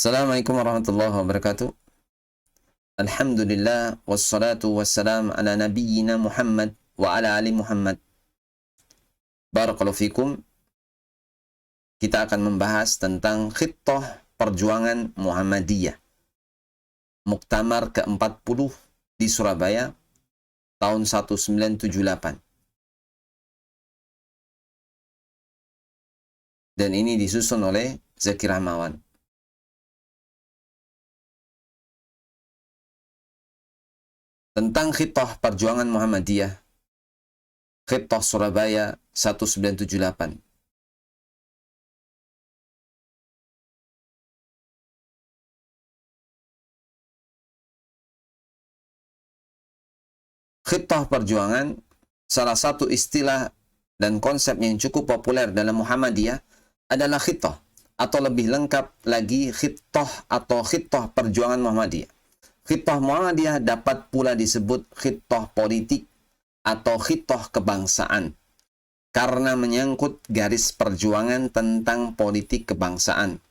Assalamualaikum warahmatullahi wabarakatuh. Alhamdulillah wassalatu wassalam ala nabiyyina Muhammad wa ala ali Muhammad. Barakallahu fikum. Kita akan membahas tentang khittah perjuangan Muhammadiyah. Muktamar ke-40 di Surabaya tahun 1978. Dan ini disusun oleh Zaki Rahmawan. Tentang khittah perjuangan Muhammadiyah, khittah Surabaya 1978. Khittah perjuangan, salah satu istilah dan konsep yang cukup populer dalam Muhammadiyah adalah khittah, atau lebih lengkap lagi khittah atau khittah perjuangan Muhammadiyah. Khittah Muhammadiyah dapat pula disebut khittah politik atau khittah kebangsaan karena menyangkut garis perjuangan tentang politik kebangsaan.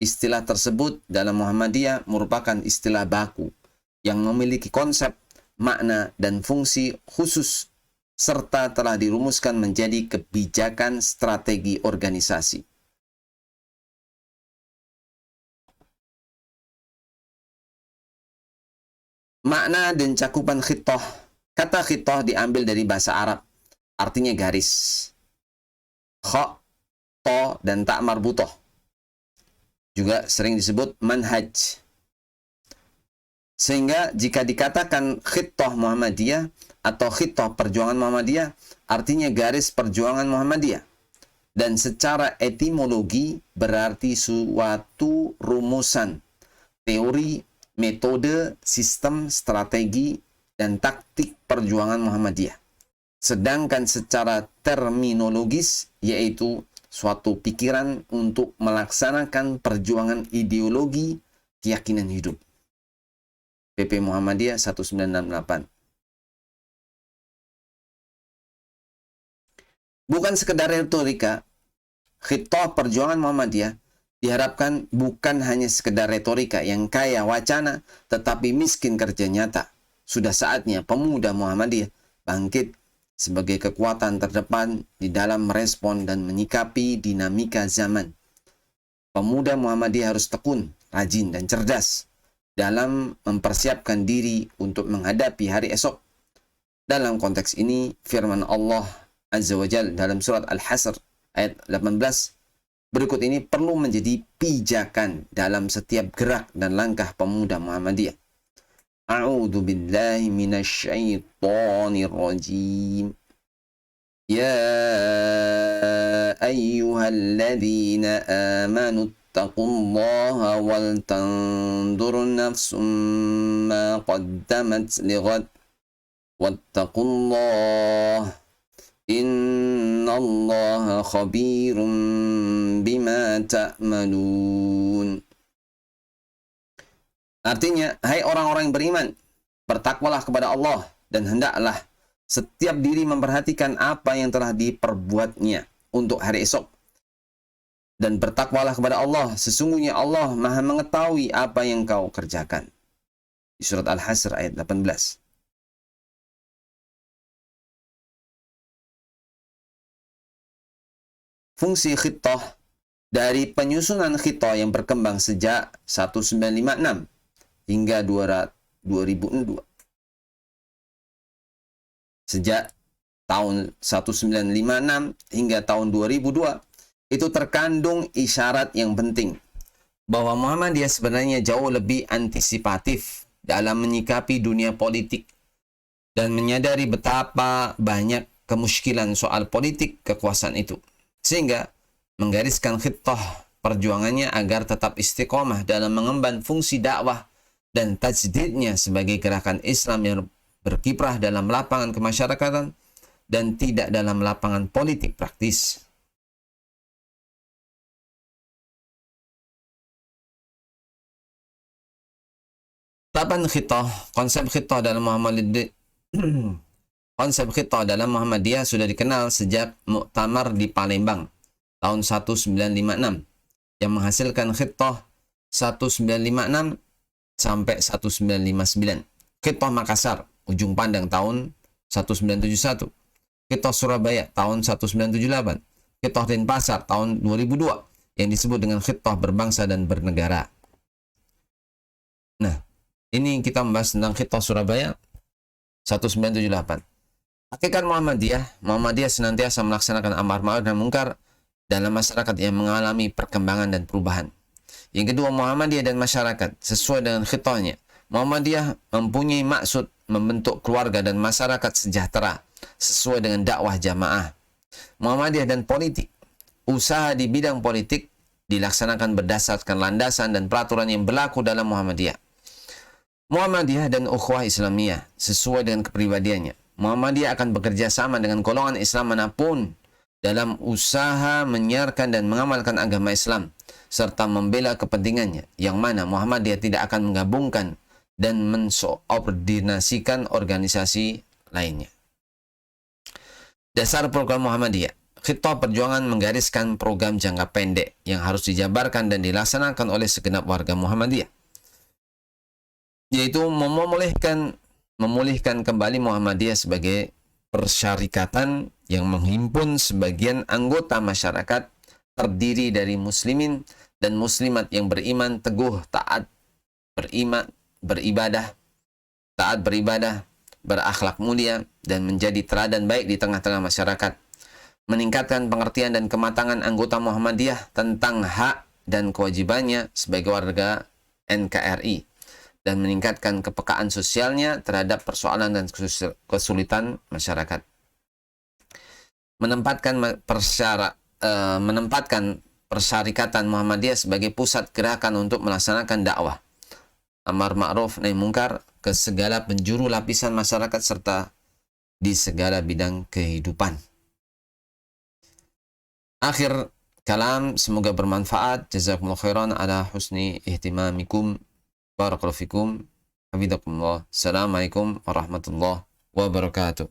Istilah tersebut dalam Muhammadiyah merupakan istilah baku yang memiliki konsep, makna, dan fungsi khusus serta telah dirumuskan menjadi kebijakan strategi organisasi. Makna dan cakupan khittah. Kata khittah diambil dari bahasa Arab, artinya garis. Kha, to, dan ta marbutoh. Juga sering disebut manhaj. Sehingga jika dikatakan khittah Muhammadiyah atau khittah perjuangan Muhammadiyah, artinya garis perjuangan Muhammadiyah. Dan secara etimologi berarti suatu rumusan, teori, metode, sistem, strategi, dan taktik perjuangan Muhammadiyah. Sedangkan secara terminologis, yaitu suatu pikiran untuk melaksanakan perjuangan ideologi keyakinan hidup. PP Muhammadiyah 1968. Bukan sekedar retorika, khittah perjuangan Muhammadiyah diharapkan bukan hanya sekedar retorika yang kaya wacana tetapi miskin kerja nyata. Sudah saatnya pemuda Muhammadiyah bangkit sebagai kekuatan terdepan di dalam merespon dan menyikapi dinamika zaman. Pemuda Muhammadiyah harus tekun, rajin, dan cerdas dalam mempersiapkan diri untuk menghadapi hari esok. Dalam konteks ini, firman Allah Azza wa Jalla dalam surat Al-Hasr ayat 18 berikut ini perlu menjadi pijakan dalam setiap gerak dan langkah pemuda Muhammadiyah. A'udzu billahi minasyaitonir rajim. Ya ayyuhalladzina amanu taqullaha wal tandur nafsum ma qaddamat lighad wattaqullaha innallaha khabirum bima ta'malun. Artinya, hai orang-orang yang beriman, bertakwalah kepada Allah dan hendaklah setiap diri memperhatikan apa yang telah diperbuatnya untuk hari esok. Dan bertakwalah kepada Allah, sesungguhnya Allah Maha mengetahui apa yang kau kerjakan. Di surat Al-Hasr ayat 18. Fungsi khittah dari penyusunan khittah yang berkembang sejak 1956 hingga 2002. Sejak tahun 1956 hingga tahun 2002, itu terkandung isyarat yang penting bahwa Muhammadiyah sebenarnya jauh lebih antisipatif dalam menyikapi dunia politik dan menyadari betapa banyak kemuskilan soal politik kekuasaan itu. Sehingga menggariskan khittah perjuangannya agar tetap istiqomah dalam mengemban fungsi dakwah dan tajdidnya sebagai gerakan Islam yang berkiprah dalam lapangan kemasyarakatan dan tidak dalam lapangan politik praktis. Taban khittah, konsep khittah dalam Muhammadiyah Konsep khittah dalam Muhammadiyah sudah dikenal sejak Muktamar di Palembang tahun 1956 yang menghasilkan khittah 1956 sampai 1959. Khitbah Makassar, ujung pandang tahun 1971. Khitbah Surabaya tahun 1978. Khitbah Denpasar tahun 2002 yang disebut dengan khitbah berbangsa dan bernegara. Nah, ini kita membahas tentang khitbah Surabaya 1978. Hakikat Muhammadiyah senantiasa melaksanakan amar ma'ruf dan munkar dalam masyarakat yang mengalami perkembangan dan perubahan. Yang kedua, Muhammadiyah dan masyarakat sesuai dengan khitbahnya. Muhammadiyah mempunyai maksud membentuk keluarga dan masyarakat sejahtera sesuai dengan dakwah jamaah. Muhammadiyah dan politik. Usaha di bidang politik dilaksanakan berdasarkan landasan dan peraturan yang berlaku dalam Muhammadiyah. Muhammadiyah dan Ukhuwah Islamiyah sesuai dengan kepribadiannya. Muhammadiyah akan bekerja sama dengan golongan Islam manapun dalam usaha menyiarkan dan mengamalkan agama Islam serta membela kepentingannya, yang mana Muhammadiyah tidak akan menggabungkan dan mensubordinasikan organisasi lainnya. Dasar program Muhammadiyah. Khitbah perjuangan menggariskan program jangka pendek yang harus dijabarkan dan dilaksanakan oleh segenap warga Muhammadiyah, yaitu memulihkan kembali Muhammadiyah sebagai persyarikatan yang menghimpun sebagian anggota masyarakat terdiri dari muslimin dan muslimat yang beriman teguh, taat beribadah, berakhlak mulia, dan menjadi teladan baik di tengah-tengah masyarakat. Meningkatkan pengertian dan kematangan anggota Muhammadiyah tentang hak dan kewajibannya sebagai warga NKRI, dan meningkatkan kepekaan sosialnya terhadap persoalan dan kesulitan masyarakat. Menempatkan persyarikatan Muhammadiyah sebagai pusat gerakan untuk melaksanakan dakwah, amar ma'ruf nahi munkar ke segala penjuru lapisan masyarakat serta di segala bidang kehidupan. Akhir kalam, semoga bermanfaat. Jazakumullah khairan ala husni ihtimamikum. Barakallahu fikum. Hafizakumullah. Assalamualaikum warahmatullahi wabarakatuh.